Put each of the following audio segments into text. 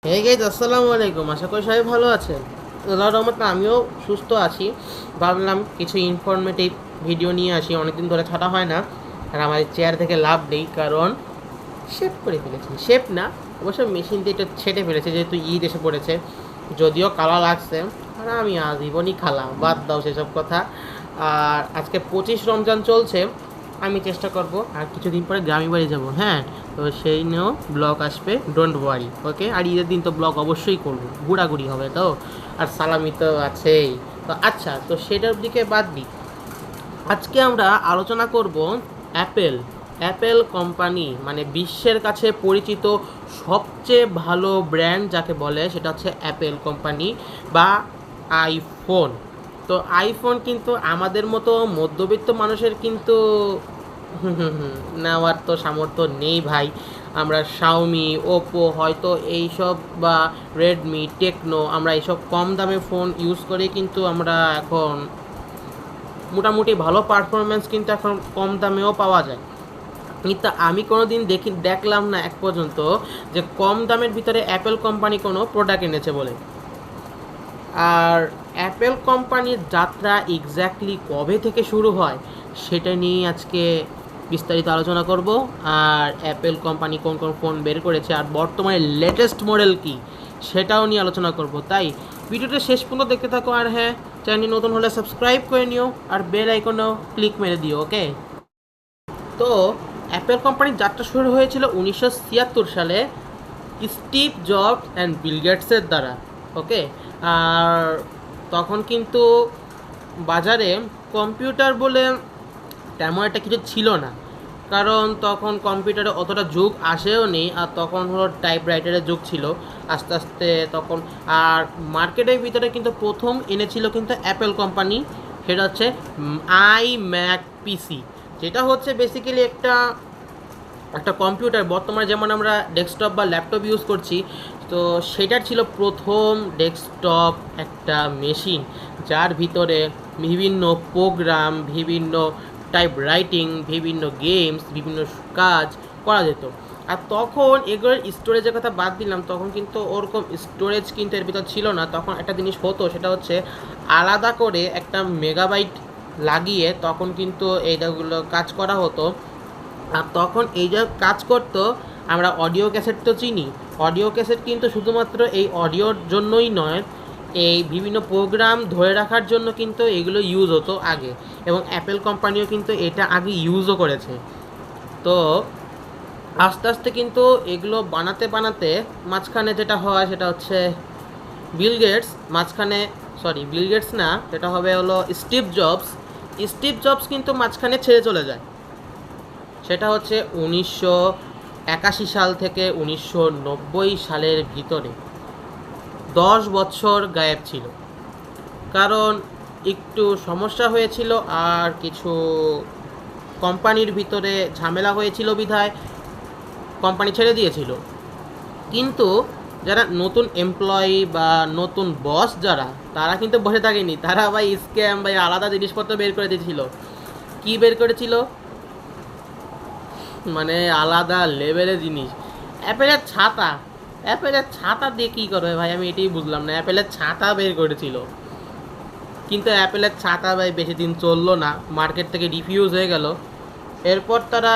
Hey guys, আসসালামু আলাইকুম। আশা করি সবাই ভালো আছেন। আল্লাহর রহমতে আমিও সুস্থ আছি। ভাবলাম কিছু ইনফরমেটিভ ভিডিও নিয়ে আসি, অনেকদিন ধরে ছাড়া হয় না। আর আমার চেয়ার থেকে লাভ নেই, কারণ শেপ করে ফেলেছি। শেপ না, অবশ্য মেশিন দিয়ে একটু ছেটে ফেলেছে, যেহেতু ঈদ এসে পড়েছে। যদিও কালা লাগছে, আর আমি আজীবনই খালা, বাদ দাও সেসব কথা। আর আজকে 25 রমজান চলছে। আমি চেষ্টা করব আর কিছুদিন পরে গ্রামের বাড়ি যাব। হ্যাঁ, তো সেই নিয়েও ব্লগ আসবে, ডোন্ট ওয়ারি। ওকে, আর ঈদের দিন তো ব্লগ অবশ্যই করবো, ঘোরাঘুরি হবে তো, আর সালামি তো আছেই। তো আচ্ছা, তো সেটার দিকে বাদ দিই। আজকে আমরা আলোচনা করব অ্যাপেল। অ্যাপেল কোম্পানি মানে বিশ্বের কাছে পরিচিত সবচেয়ে ভালো ব্র্যান্ড যাকে বলে, সেটা হচ্ছে অ্যাপেল কোম্পানি বা আইফোন। তো আইফোন কিন্তু আমাদের মতো মধ্যবিত্ত মানুষের কিন্তু নেওয়ার তো সামর্থ্য নেই ভাই। আমরা শাওমি, ওপো, হয়তো এইসব বা রেডমি, টেকনো, আমরা এইসব কম দামে ফোন ইউজ করে কিন্তু আমরা এখন মোটামুটি ভালো পারফরমেন্স কিন্তু এখন কম দামেও পাওয়া যায়। কিন্তু আমি কোনো দিন দেখলাম না এক পর্যন্ত যে কম দামের ভিতরে অ্যাপেল কোম্পানি কোনো প্রোডাক্ট এনেছে বলে। আর অ্যাপেল কোম্পানির যাত্রা এক্স্যাক্টলি কবে থেকে শুরু হয় সেটা নিয়েই আজকে বিস্তারিত আলোচনা করব। আর অ্যাপেল কোম্পানি কোন কোন ফোন বের করেছে আর বর্তমানে লেটেস্ট মডেল কি সেটাও নিয়ে আলোচনা করব। তাই ভিডিওটা শেষ পর্যন্ত দেখতে থাকো। আর হ্যাঁ, চ্যানেল নতুন হলে সাবস্ক্রাইব করে নিও আর বেল আইকনও ক্লিক মেরে দিও। ওকে, তো অ্যাপেল কোম্পানির যাত্রা শুরু হয়েছিল 1976 সালে স্টিভ জবস অ্যান্ড বিল গেটসের দ্বারা। ওকে, আর তখন কিন্তু বাজারে কম্পিউটার বলে তেমন একটা কিছু ছিল না, কারণ তখন কম্পিউটারে অতটা যুগ আসেও নি। আর তখন হলো টাইপরাইটারের যুগ ছিল আস্তে আস্তে তখন। আর মার্কেটের ভিতরে কিন্তু প্রথম এনেছিল কিন্তু অ্যাপেল কোম্পানি, সেটা হচ্ছে আই ম্যাক পিসি, যেটা হচ্ছে বেসিক্যালি একটা একটা কম্পিউটার। বর্তমানে যেমন আমরা ডেস্কটপ বা ল্যাপটপ ইউজ করছি, তো সেটার ছিল প্রথম ডেস্কটপ একটা মেশিন, যার ভিতরে বিভিন্ন প্রোগ্রাম, বিভিন্ন টাইপ রাইটিং, বিভিন্ন গেমস, বিভিন্ন কাজ করা যেত। আর তখন এগুলোর স্টোরেজের কথা বাদ দিলাম, তখন কিন্তু ওরকম স্টোরেজ কিন্তু এর ভিতর ছিল না। তখন একটা জিনিস হতো, সেটা হচ্ছে আলাদা করে একটা মেগাবাইট লাগিয়ে তখন কিন্তু এইটাগুলো কাজ করা হতো। আর তখন এই যে কাজ করতো, আমরা অডিও ক্যাসেট তো চিনি। অডিও ক্যাসেট কিন্তু শুধুমাত্র এই অডিওর জন্যই নয়, এই বিভিন্ন প্রোগ্রাম ধরে রাখার জন্য কিন্তু এগুলো ইউজ হতো আগে, এবং অ্যাপেল কোম্পানিও কিন্তু এটা আগে ইউজও করেছে। তো আস্তে আস্তে কিন্তু এগুলো বানাতে বানাতে মাঝখানে যেটা হয় সেটা হচ্ছে বিল গেটস মাঝখানে, সরি বিল গেটস না, সেটা হবে হলো স্টিভ জবস। স্টিভ জবস কিন্তু মাঝখানে ছেড়ে চলে যায়। সেটা হচ্ছে 1981 সাল থেকে 1990 সালের ভিতরে 10 বছর গায়েব ছিল, কারণ একটু সমস্যা হয়েছিল আর কিছু কোম্পানির ভিতরে ঝামেলা হয়েছিল বিধায় কোম্পানি ছেড়ে দিয়েছিল। কিন্তু যারা নতুন এমপ্লয়ি বা নতুন বস যারা, তারা কিন্তু বসে থাকেনি, তারা ভাই স্ক্যাম ভাই আলাদা জিনিসপত্র বের করে দিয়েছিল। কী বের করেছিল মানে আলাদা লেভেলের জিনিস। অ্যাপেলের ছাতা, অ্যাপেলের ছাতা দিয়ে কী করবে ভাই, আমি এটাই বুঝলাম না। অ্যাপেলের ছাতা বের করেছিল, কিন্তু অ্যাপেলের ছাতা ভাই বেশি দিন চললো না, মার্কেট থেকে রিফিউজ হয়ে গেল। এরপর তারা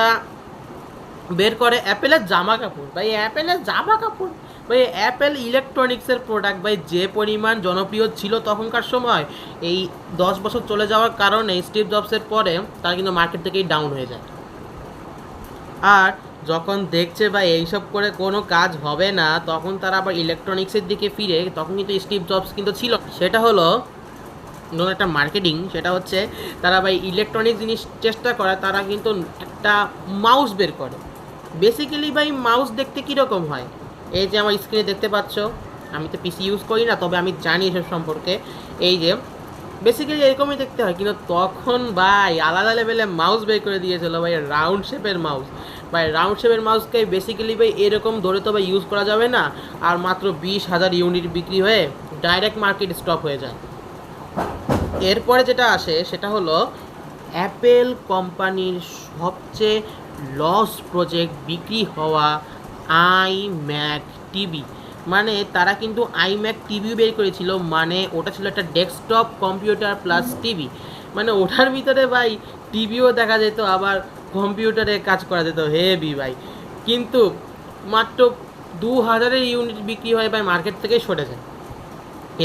বের করে অ্যাপেলের জামা কাপড়। ভাই অ্যাপেলের জামা কাপড়, ভাই অ্যাপেল ইলেকট্রনিক্সের প্রোডাক্ট ভাই যে পরিমাণ জনপ্রিয় ছিল তখনকার সময়, এই 10 বছর চলে যাওয়ার কারণে স্টিভ জবসের পরে তারা কিন্তু মার্কেট থেকেই ডাউন হয়ে যায়। আর যখন দেখছে ভাই এইসব করে কোনো কাজ হবে না, তখন তারা আবার ইলেকট্রনিক্সের দিকে ফিরে। তখন কিন্তু স্টিভ জবস কিন্তু ছিল, সেটা হলো নতুন একটা মার্কেটিং। সেটা হচ্ছে তারা ভাই ইলেকট্রনিক জিনিস চেষ্টা করে, তারা কিন্তু একটা মাউস বের করে। বেসিক্যালি ভাই মাউস দেখতে কীরকম হয়, এই যে আমার স্ক্রিনে দেখতে পাচ্ছ, আমি তো পিসি ইউজ করি না, তবে আমি জানি এসব সম্পর্কে। এই যে বেসিক্যালি এরকমই দেখতে হয়, কিন্তু তখন ভাই আলাদা লেভেলে মাউস বের করে দিয়েছিল ভাই, রাউন্ড শেপের মাউস। ভাই রাউন্ড শেপের মাউসকে বেসিক্যালি ভাই এরকম ধরে তো ভাই ইউজ করা যাবে না। আর মাত্র 20,000 ইউনিট বিক্রি হয়ে ডাইরেক্ট মার্কেট স্টপ হয়ে যায়। এরপরে যেটা আসে সেটা হলো অ্যাপেল কোম্পানির সবচেয়ে লস প্রজেক্ট বিক্রি হওয়া আই ম্যাক টিভি। মানে তারা কিন্তু আইম্যাক টিভিও বের করেছিল, মানে ওটা ছিল একটা ডেস্কটপ কম্পিউটার প্লাস টিভি, মানে ওটার ভিতরে ভাই টিভিও দেখা যেত, আবার কম্পিউটারে কাজ করা যেত, হেভি ভাই। কিন্তু মাত্র 2000-এর ইউনিট বিক্রি হয় ভাই, মার্কেট থেকেই সরে যায়।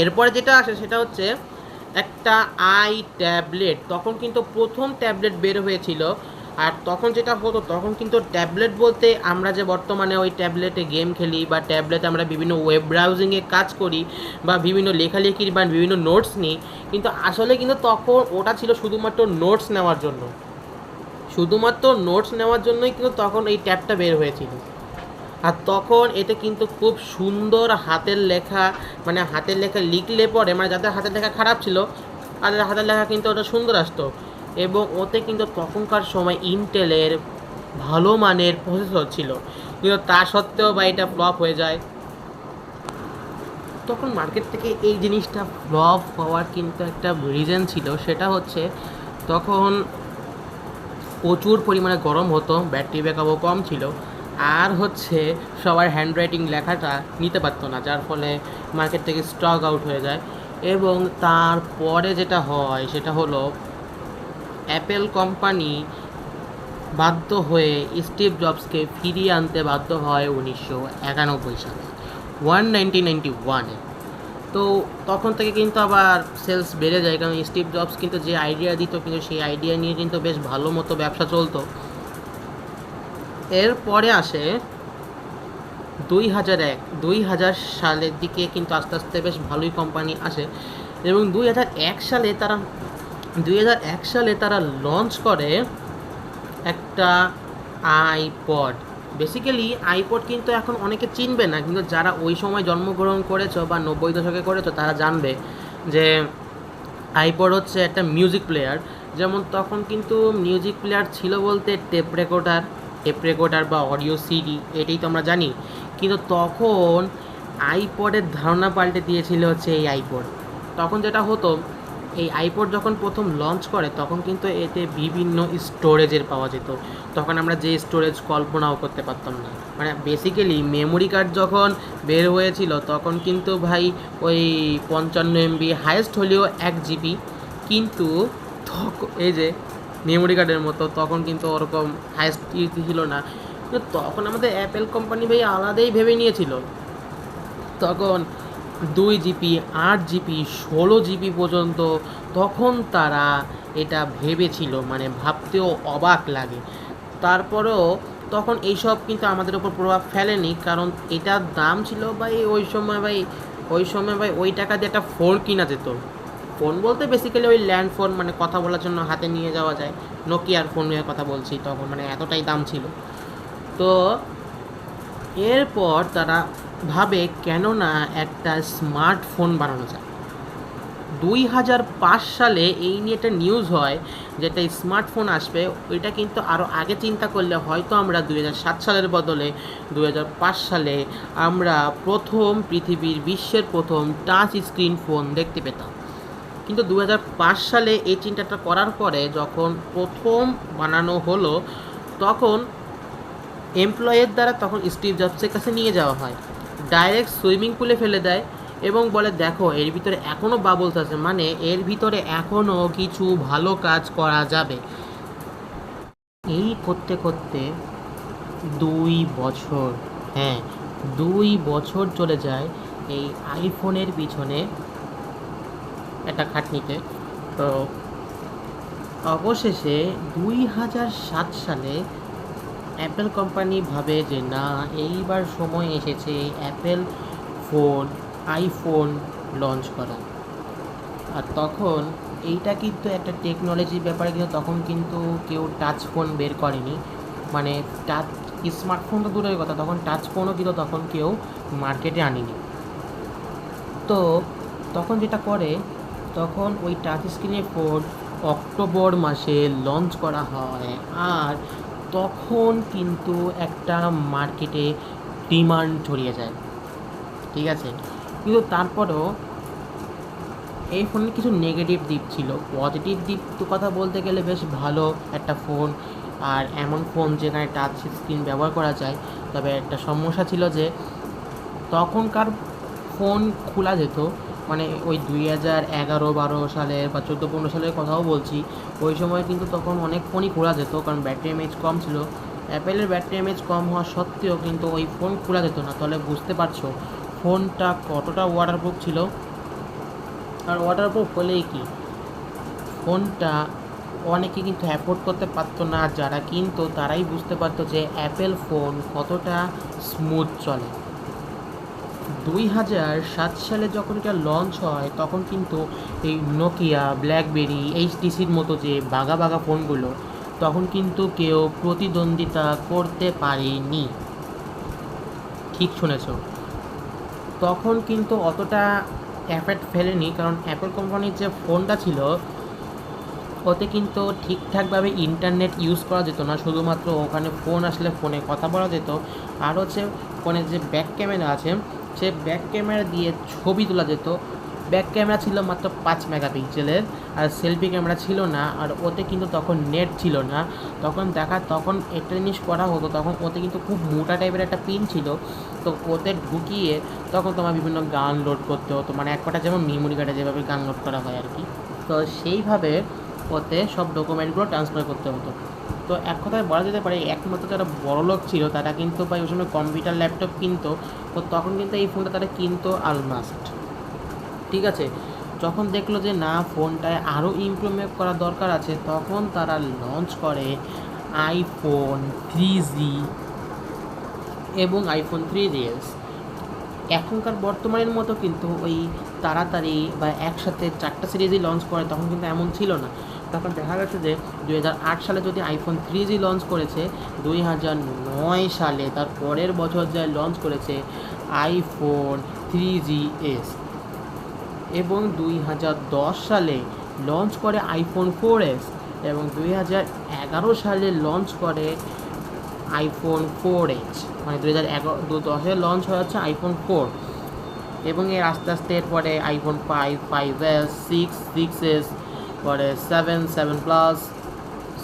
এরপরে যেটা আসে সেটা হচ্ছে একটা আই ট্যাবলেট। তখন কিন্তু প্রথম ট্যাবলেট বের হয়েছিল। আর তখন যেটা হতো, তখন কিন্তু ট্যাবলেট বলতে আমরা যে বর্তমানে ওই ট্যাবলেটে গেম খেলি বা ট্যাবলেটে আমরা বিভিন্ন ওয়েব ব্রাউজিংয়ে কাজ করি বা বিভিন্ন লেখালেখির বা বিভিন্ন নোটস নিই, কিন্তু আসলে কিন্তু তখন ওটা ছিল শুধুমাত্র নোটস নেওয়ার জন্য। শুধুমাত্র নোটস নেওয়ার জন্যই কিন্তু তখন এই ট্যাবটা বের হয়েছিল। আর তখন এতে কিন্তু খুব সুন্দর হাতের লেখা, মানে হাতের লেখা লিখলে পরে, মানে যাদের হাতের লেখা খারাপ ছিল তাদের হাতের লেখা কিন্তু ওটা সুন্দর আসতো। এবং ওতে কিন্তু তখনকার সময় ইন্টেলের ভালো মানের প্রসেসর ছিল, কিন্তু তা সত্ত্বেও বা এটা ফ্লপ হয়ে যায়। তখন মার্কেট থেকে এই জিনিসটা ফ্লপ হওয়ার কিন্তু একটা রিজন ছিল, সেটা হচ্ছে তখন প্রচুর পরিমাণে গরম হতো, ব্যাটারি ব্যাকআপও কম ছিল, আর হচ্ছে সবার হ্যান্ডরাইটিং লেখাটা নিতে পারতো না, যার ফলে মার্কেট থেকে স্টক আউট হয়ে যায়। এবং তারপরে যেটা হয় সেটা হলো অ্যাপেল কোম্পানি বাধ্য হয়ে স্টিভ জবসকে ফিরিয়ে আনতে বাধ্য হয় 1991 সালে, 1991-এ। তো তখন থেকে কিন্তু আবার সেলস বেড়ে যায়, কারণ স্টিভ জবস কিন্তু যে আইডিয়া দিত, কিন্তু সেই আইডিয়া নিয়ে কিন্তু বেশ ভালো মতো ব্যবসা চলতো। এরপরে আসে 2000 সালের দিকে কিন্তু আস্তে আস্তে বেশ ভালোই কোম্পানি আসে, এবং 2001 সালে তারা লঞ্চ করে একটা আইপড। বেসিক্যালি আইপড কিন্তু এখন অনেকে চিনবে না, কিন্তু যারা ওই সময় জন্মগ্রহণ করেছো বা 90 দশকে করেছো তারা জানবে যে আইপড হচ্ছে একটা মিউজিক প্লেয়ার। যেমন তখন কিন্তু মিউজিক প্লেয়ার ছিল বলতে টেপ রেকর্ডার বা অডিও সিডি, এটাই তো আমরা জানি। কিন্তু তখন আইপডের ধারণা পাল্টে দিয়েছিল হচ্ছে এই আইপড। তখন যেটা হতো, এই আইপড যখন প্রথম লঞ্চ করে তখন কিন্তু এতে বিভিন্ন স্টোরেজের পাওয়া যেত। তখন আমরা যে স্টোরেজ কল্পনাও করতে পারতাম না, মানে বেসিক্যালি মেমোরি কার্ড যখন বের হয়েছিল তখন কিন্তু ভাই ওই 55 MB হায়েস্ট হলেও 1 GB, কিন্তু এই যে মেমোরি কার্ডের মতো তখন কিন্তু ওরকম হায়েস্ট ছিল না। কিন্তু তখন আমাদের অ্যাপেল কোম্পানি ভাই আলাদাই ভেবে নিয়েছিল। তখন 2 GB, 8 GB, 16 GB পর্যন্ত তখন তারা এটা ভেবেছিল, মানে ভাবতেও অবাক লাগে। তারপরেও তখন এইসব কিন্তু আমাদের ওপর প্রভাব ফেলেনি, কারণ এটার দাম ছিল ভাই ওই সময় ভাই ওই টাকা দিয়ে একটা ফোন কিনা যেত। ফোন বলতে বেসিক্যালি ওই ল্যান্ড ফোন, মানে কথা বলার জন্য হাতে নিয়ে যাওয়া যায়, নোকিয়ার ফোনের কথা বলছি, তখন মানে এতটাই দাম ছিল। তো এরপর তারা ভাবে কেন না একটা স্মার্টফোন বানানো যায়। 2005 সালে এই নিয়ে একটা নিউজ হয় যেটা স্মার্টফোন আসবে। ওইটা কিন্তু আরও আগে চিন্তা করলে হয়তো আমরা 2007 সালের বদলে 2005 সালে আমরা বিশ্বের প্রথম টাচ স্ক্রিন ফোন দেখতে পেতাম। কিন্তু 2005 সালে এই চিন্তাটা করার পরে যখন প্রথম বানানো হলো, তখন এমপ্লয়ের দ্বারা তখন স্টিভ জবসের কাছে নিয়ে যাওয়া হয়, ডাইরেক্ট সুইমিং পুলে ফেলে দেয় এবং বলে দেখো এর ভিতরে এখনও বাবলস আছে, মানে এর ভিতরে এখনও কিছু ভালো কাজ করা যাবে। এই করতে করতে 2 বছর, হ্যাঁ 2 বছর চলে যায় এই আইফোনের পিছনে একটা খাটনিতে। তো অবশেষে 2007 সালে অ্যাপেল কোম্পানি ভাবে যে না, এইবার সময় এসেছে অ্যাপেল আইফোন লঞ্চ করা। আর তখন এইটা কিন্তু একটা টেকনোলজির ব্যাপারে, কিন্তু তখন কিন্তু কেউ টাচ ফোন বের করেনি, মানে টাচ স্মার্টফোন তো দূরের কথা, তখন টাচ ফোনও কিন্তু তখন কেউ মার্কেটে আনেনি। তো তখন যেটা করে, তখন ওই টাচ স্ক্রিনের ফোন অক্টোবর মাসে লঞ্চ করা হয়, আর তখন কিন্তু একটা মার্কেটে ডিমান্ড ছড়িয়ে যায়, ঠিক আছে। কিন্তু তারপরেও এই ফোনের কিছু নেগেটিভ দিক ছিল। পজিটিভ দিক তো কথা বলতে গেলে বেশ ভালো একটা ফোন, আর এমন ফোন যেখানে টাচ স্ক্রিন ব্যবহার করা যায়। তবে একটা সমস্যা ছিল যে তখনকার ফোন খোলা যেত, মানে ওই 2011-12 সালের বা 14-15 সালের কথাও বলছি। ওই সময় কিন্তু তখন অনেক ফোনই খোলা যেত, কারণ ব্যাটারি এমএইচ কম ছিল। অ্যাপেলের ব্যাটারি এমএইচ কম হওয়া সত্ত্বেও কিন্তু ওই ফোন খোলা যেত না। তাহলে বুঝতে পারছো ফোনটা কতটা ওয়াটারপ্রুফ ছিল। আর ওয়াটারপ্রুফ হলেই কি, ফোনটা অনেকে কিন্তু অ্যাফোর্ড করতে পারতো না, যারা কিনতো তারাই বুঝতে পারতো যে অ্যাপেল ফোন কতটা স্মুথ চলে। 2007 সালে যখন এটা লঞ্চ হয় তখন কিন্তু এই নোকিয়া, ব্ল্যাকবেরি, এইচটিসির মতো যে বাঘা বাঘা ফোনগুলো, তখন কিন্তু কেউ প্রতিদ্বন্দ্বিতা করতে পারেনি। ঠিক শুনেছ, তখন কিন্তু অতটা এফেক্ট ফেলেনি, কারণ অ্যাপেল কোম্পানির যে ফোনটা ছিল ওতে কিন্তু ঠিকঠাকভাবে ইন্টারনেট ইউজ করা যেত না, শুধুমাত্র ওখানে ফোন আসলে ফোনে কথা বলা যেত। আর হচ্ছে ফোনের যে ব্যাক ক্যামেরা আছে, সে ব্যাক ক্যামেরা দিয়ে ছবি তোলা যেত। ব্যাক ক্যামেরা ছিল মাত্র 5 মেগাপিক্সেলের, আর সেলফি ক্যামেরা ছিল না। আর ওতে কিন্তু তখন নেট ছিল না। তখন একটা জিনিস করা হতো, তখন ওতে কিন্তু খুব মোটা টাইপের একটা পিন ছিল, তো ওতে ঢুকিয়ে তখন তোমার বিভিন্ন গান লোড করতে হতো, মানে এক কথা যেমন মেমোরি কার্ডে যেভাবে গান লোড করা হয় আর কি। তো সেইভাবে ওতে সব ডকুমেন্টগুলো ট্রান্সফার করতে হতো। তো এক কথায় বলা যেতে পারে একমাত্র যারা বড়লোক ছিল তারা কিন্তু বা ওই সময় কম্পিউটার ল্যাপটপ কিনতো, তো তখন কিন্তু এই ফোনটা তারা কিনতো অলমাস্ট। ঠিক আছে, যখন দেখলো যে না ফোনটায় আরও ইমপ্রুভমেন্ট করা দরকার আছে, তখন তারা লঞ্চ করে আইফোন 3G এবং আইফোন 3GS। এখনকার বর্তমানের মতো কিন্তু ওই তাড়াতাড়ি বা একসাথে 4টা সিরিজই লঞ্চ করে তখন কিন্তু এমন ছিল না। তখন দেখা গেছে যে 2008 সালে যদি আইফোন 3G লঞ্চ করেছে, 2009 সালে তার পরের বছর যা লঞ্চ করেছে আইফোন 3GS, এবং 2010 সালে লঞ্চ করে আইফোন 4S, এবং 2011 সালে লঞ্চ করে আইফোন 4H, মানে 2010-এ লঞ্চ হয়ে যাচ্ছে আইফোন 4, এবং এর আস্তে আস্তে এরপরে আইফোন 5, 5S, 6, 6S, পরে 7, 7 প্লাস,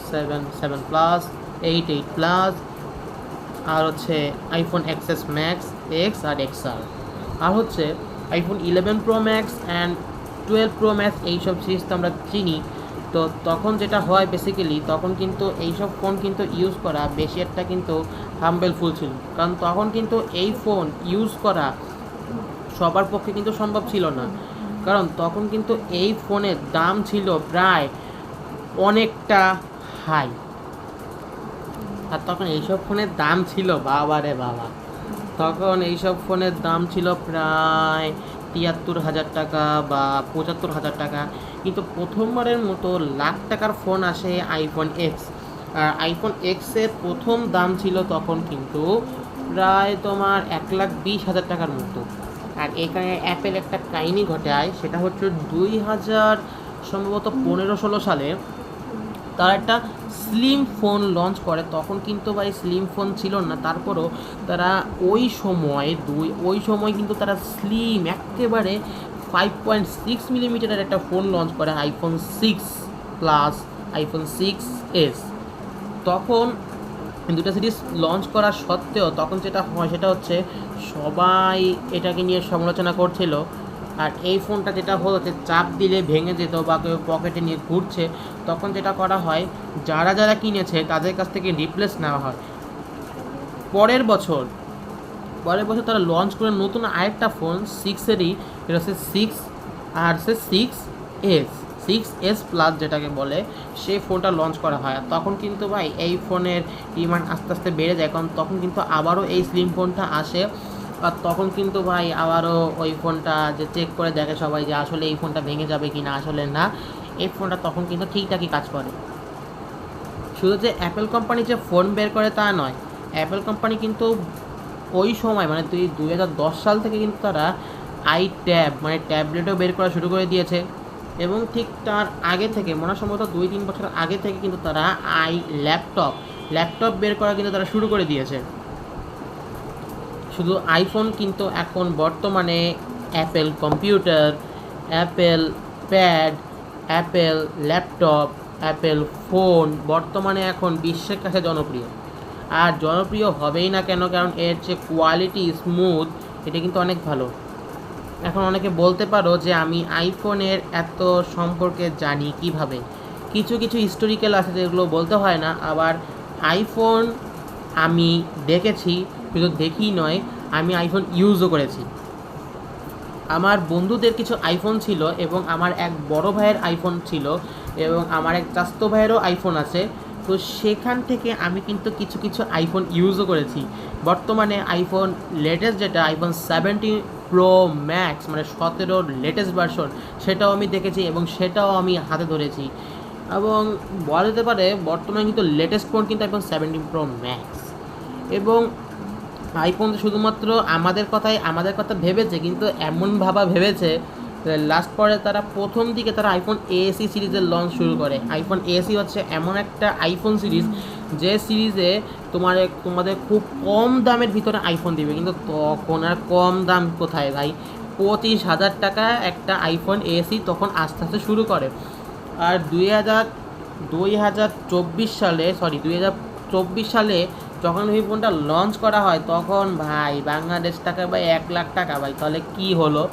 7, 7 প্লাস, 8, 8 প্লাস, আর হচ্ছে আইফোন XS ম্যাক্স, এক্স আর XR, আর হচ্ছে iPhone 11 pro max and 12 pro max. এইসব সিরিজ তো আমরা চিনি। তো তখন যেটা হয় বেসিক্যালি, তখন কিন্তু এইসব ফোন কিন্তু ইউজ করা বেশি একটা কিন্তু হাম্বেলফুল ছিল, কারণ তখন কিন্তু এই ফোন ইউজ করা সবার পক্ষে কিন্তু সম্ভব ছিল না, কারণ তখন কিন্তু এই ফোনের দাম ছিল প্রায় অনেকটা হাই। আর তখন এইসব ফোনের দাম ছিল বাবা রে বাবা, তখন এইসব ফোনের দাম ছিল প্রায় 73,000 টাকা বা 75,000 টাকা। কিন্তু প্রথমবারের মতো লাখ টাকার ফোন আসে আইফোন এক্স। আর আইফোন এক্সের প্রথম দাম ছিল তখন কিন্তু প্রায় তোমার 1,20,000 টাকার মতো। আর এখানে অ্যাপেল একটা কাহিনী ঘটায়, সেটা হচ্ছে 2000 সম্ভবত 15-16 সালে তারা একটা স্লিম ফোন লঞ্চ করে। তখন কিন্তু ভাই স্লিম ফোন ছিল না, তারপরও তারা ওই সময় কিন্তু তারা স্লিম একেবারে 5.6 মিলিমিটারের একটা ফোন লঞ্চ করে, আইফোন 6 প্লাস, আইফোন 6S। তখন দুটো সিরিজ লঞ্চ করা সত্ত্বেও তখন যেটা হয় সেটা হচ্ছে সবাই এটাকে নিয়ে সমালোচনা করছিল। আর এই ফোনটা যেটা হচ্ছে চাপ দিলে ভেঙে যেত বা কেউ পকেটে নিয়ে ঘুরছে, তখন যেটা করা হয় যারা যারা কিনেছে তাদের কাছ থেকে রিপ্লেস নেওয়া হয়। পরের বছর তারা লঞ্চ করে নতুন আরেকটা ফোন 6-এরই, এটা হচ্ছে 6 আর হচ্ছে 6S প্লাস যেটাকে বলে, সেই ফোনটা লঞ্চ করা হয়। আর তখন কিন্তু ভাই এই ফোনের ডিমান্ড আস্তে আস্তে বেড়ে যায়, কারণ তখন কিন্তু আবারও এই স্লিম ফোনটা আসে। আর তখন কিন্তু ভাই আবারও ওই ফোনটা যে চেক করে দেখে সবাই যে আসলে এই ফোনটা ভেঙে যাবে কি না, আসলে না, এই ফোনটা তখন কিন্তু ঠিকঠাকই কাজ করে। শুধু যে অ্যাপেল কোম্পানি যে ফোন বের করে তা নয়, অ্যাপেল কোম্পানি কিন্তু ওই সময় মানে 2010 সাল থেকে কিন্তু তারা ট্যাব মানে ট্যাবলেটও বের করা শুরু করে দিয়েছে, এবং ঠিক তার আগে থেকে মনে হয় সম্ভবত 2-3 বছর আগে থেকে কিন্তু তারা ল্যাপটপ বের করা কিন্তু তারা শুরু করে দিয়েছে। শুধু আইফোন কিন্তু এখন বর্তমানে Apple computer, Apple pad, Apple laptop, Apple phone বর্তমানে এখন বিশ্বের কাছে জনপ্রিয়। আর জনপ্রিয় হবেই না কেন, কারণ এর যে কোয়ালিটি, স্মুথ এটা কিন্তু অনেক ভালো। এখন অনেকে বলতে পারো যে আমি আইফোনের এত সম্পর্কে জানি কিভাবে। কিছু কিছু হিস্টোরিক্যাল আছে যেগুলো বলতে হয় না। আবার আইফোন আমি দেখেছি, শুধু দেখি নয়, আমি আইফোন ইউজও করেছি। আমার বন্ধুদের কিছু আইফোন ছিল এবং আমার এক বড় ভাইয়ের আইফোন ছিল এবং আমার এক চাস্তো ভাইয়েরও আইফোন আছে। তো সেখান থেকে আমি কিন্তু কিছু কিছু আইফোন ইউজও করেছি। বর্তমানে আইফোন লেটেস্ট যেটা আইফোন 17 প্রো ম্যাক্স, মানে 17 লেটেস্ট ভার্সন, সেটাও আমি দেখেছি এবং সেটাও আমি হাতে ধরেছি। এবং বলা যেতে পারে বর্তমানে কিন্তু লেটেস্ট ফোন কিন্তু আইফোন 17 প্রো ম্যাক্স। এবং আইফোন শুধুমাত্র আমাদের কথা ভেবেছে, কিন্তু এমন ভাবা ভেবেছে লাস্ট পরে তারা প্রথম দিকে তারা আইফোন এএসি সিরিজের লঞ্চ শুরু করে। আইফোন এএসি হচ্ছে এমন একটা আইফোন সিরিজ যে সিরিজে তোমাদের খুব কম দামের ভিতরে আইফোন দিবে। কিন্তু তখন আর কম দাম কোথায় ভাই, 25,000 টাকা একটা আইফোন এএসি তখন আস্তে আস্তে শুরু করে। আর 2024 সালে যখন ওই ফোনটা লঞ্চ করা হয় তখন ভাই বাংলাদেশ টাকা ভাই 1,00,000 টাকা ভাই। তাহলে কি হলো?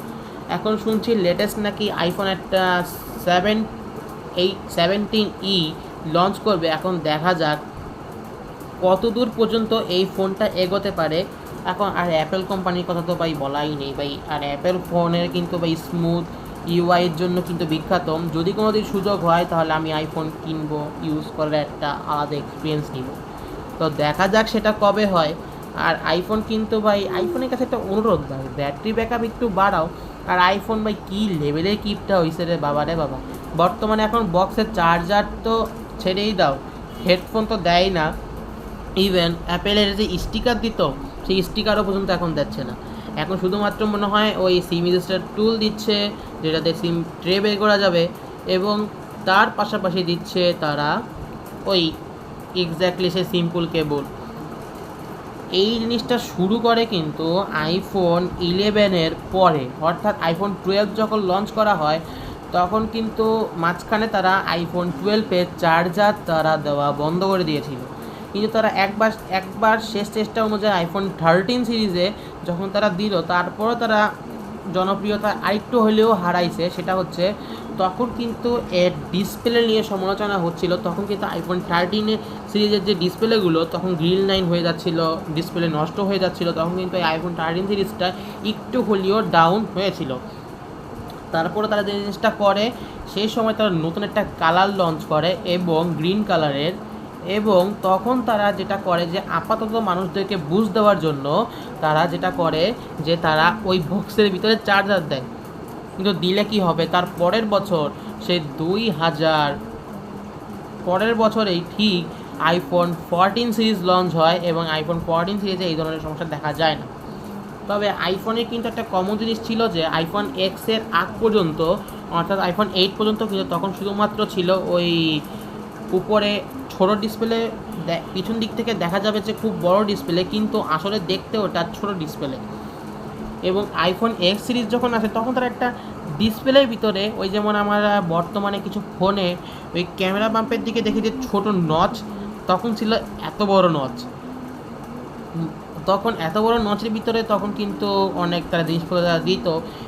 এখন শুনছি লেটেস্ট নাকি আইফোন একটা 17E লঞ্চ করবে। এখন দেখা যাক কত দূর পর্যন্ত এই ফোনটা এগোতে পারে। এখন আর অ্যাপেল কোম্পানির কথা তো ভাই বলাই নেই ভাই। আর অ্যাপেল ফোনের কিন্তু ভাই স্মুথ ইউআইয়ের জন্য কিন্তু বিখ্যাত। যদি কোনো দিন সুযোগ হয় তাহলে আমি আইফোন কিনবো, ইউজ করার একটা আলাদা এক্সপিরিয়েন্স নিব। তো দেখা যাক সেটা কবে হয়। আর আইফোন কিন্তু ভাই, আইফোনের কাছে একটা অনুরোধ ভাই, ব্যাটারি ব্যাকআপ একটু বাড়াও। আর আইফোন ভাই কী লেভেলের কিপটা হয়েছে রে বাবা রে বাবা। বর্তমানে এখন বক্সের চার্জার তো ছেড়েই দাও, হেডফোন তো দেয় না। ইভেন অ্যাপেলের যে স্টিকার দিত সেই স্টিকারও পর্যন্ত এখন দিচ্ছে না। এখন শুধুমাত্র মনে হয় ওই সিম রেজিস্টার টুল দিচ্ছে যেটাতে সিম ট্রে বের করা যাবে, এবং তার পাশাপাশি দিচ্ছে তারা ওই এক্স্যাক্টলি সে সিম্পল কেবল। এই জিনিসটা শুরু করে কিন্তু আইফোন 11-এর পরে, অর্থাৎ আইফোন 12 যখন লঞ্চ করা হয় তখন কিন্তু মাঝখানে তারা আইফোন 12-এর চার্জার তারা দেওয়া বন্ধ করে দিয়েছিল। কিন্তু তারা একবার শেষ চেষ্টা অনুযায়ী আইফোন 13 সিরিজে যখন তারা দিল, তারপরও তারা জনপ্রিয়তা আরেকটু হলেও হারাইছে। সেটা হচ্ছে তখন কিন্তু এর ডিসপ্লে নিয়ে সমালোচনা হচ্ছিল। তখন কিন্তু আইফোন 13 সিরিজের যে ডিসপ্লেগুলো তখন গ্রিল লাইন হয়ে যাচ্ছিলো, ডিসপ্লে নষ্ট হয়ে যাচ্ছিলো। তখন কিন্তু এই আইফোন 13 সিরিজটা একটু হলেও ডাউন হয়েছিল। তারপরে তারা যে জিনিসটা করে, সেই সময় তারা নতুন একটা কালার লঞ্চ করে এবং গ্রিন কালারের। এবং তখন তারা যেটা করে যে আপাতত মানুষদেরকে বুঝ দেওয়ার জন্য তারা যেটা করে যে তারা ওই বক্সের ভিতরে চার্জার দেয়। কিন্তু দিলে কি হবে, তার পরের বছর সে 2000 পরের বছরেই ঠিক আইফোন 14 সিরিজ লঞ্চ হয় এবং আইফোন 14 সিরিজে এই ধরনের সমস্যা দেখা যায় না। তবে আইফোনের কিন্তু একটা কমন জিনিস ছিল যে আইফোন এক্সের আগ পর্যন্ত, অর্থাৎ আইফোন 8 পর্যন্ত কিন্তু তখন শুধুমাত্র ছিল ওই উপরে ছোটো ডিসপ্লে, পিছন দিক থেকে দেখা যাবে যে খুব বড় ডিসপ্লে, কিন্তু আসলে দেখতে ওটা ছোটো ডিসপ্লে। এবং আইফোন এক্স সিরিজ যখন আসে তখন তার একটা ডিসপ্লের ভিতরে ওই যেমন আমরা বর্তমানে কিছু ফোনে ওই ক্যামেরা বাম্পের দিকে দেখি যে ছোটো নচ, তখন ছিল এত বড় নচ। তখন এত বড় নচের ভিতরে তখন কিন্তু অনেক তারা জিনিসপত্র তারা দিত।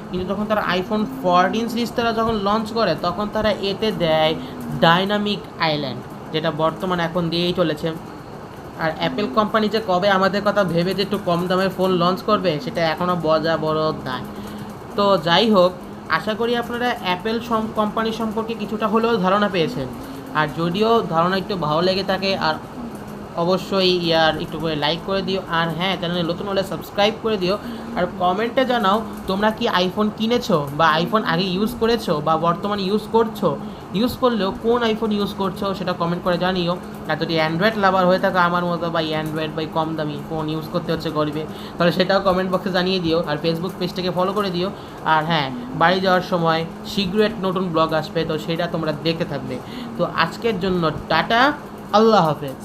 কিন্তু তখন তারা আইফোন 14 সিরিজ তারা যখন লঞ্চ করে তখন তারা এতে দেয় ডাইনামিক আইল্যান্ড, যেটা বর্তমানে এখন দিয়েই চলেছে। আর অ্যাপেল কোম্পানি যে কবে আমাদের কথা ভেবে যে একটু কম দামে ফোন লঞ্চ করবে সেটা এখনও বড় দায়। তো যাই হোক, আশা করি আপনারা অ্যাপেল কোম্পানি সম্পর্কে কিছুটা হলেও ধারণা পেয়েছেন। আর যদিও ধারণা একটু ভালো লেগে থাকে আর অবশ্যই একটু করে লাইক করে দিও। আর হ্যাঁ, চ্যানেলে নতুন হলে সাবস্ক্রাইব করে দিও। আর কমেন্টে জানাও তোমরা কি আইফোন কিনেছো বা আইফোন আগে ইউজ করেছো বা বর্তমানে ইউজ করছো, ইউজ করলেও কোন আইফোন ইউজ করছো সেটা কমেন্ট করে জানিও। আর যদি অ্যান্ড্রয়েড লাভার হয়ে থাকো আমার মতো বা অ্যান্ড্রয়েড বা কম দামি ফোন ইউজ করতে হচ্ছে গরিবে, তাহলে সেটাও কমেন্ট বক্সে জানিয়ে দিও। আর ফেসবুক পেজটাকে ফলো করে দিও। আর হ্যাঁ, বাড়ি যাওয়ার সময় শীঘ্রই একটা নতুন ব্লগ আসবে, তো সেটা তোমরা দেখতে থাকবে। তো আজকের জন্য টাটা, আল্লাহ হাফেজ।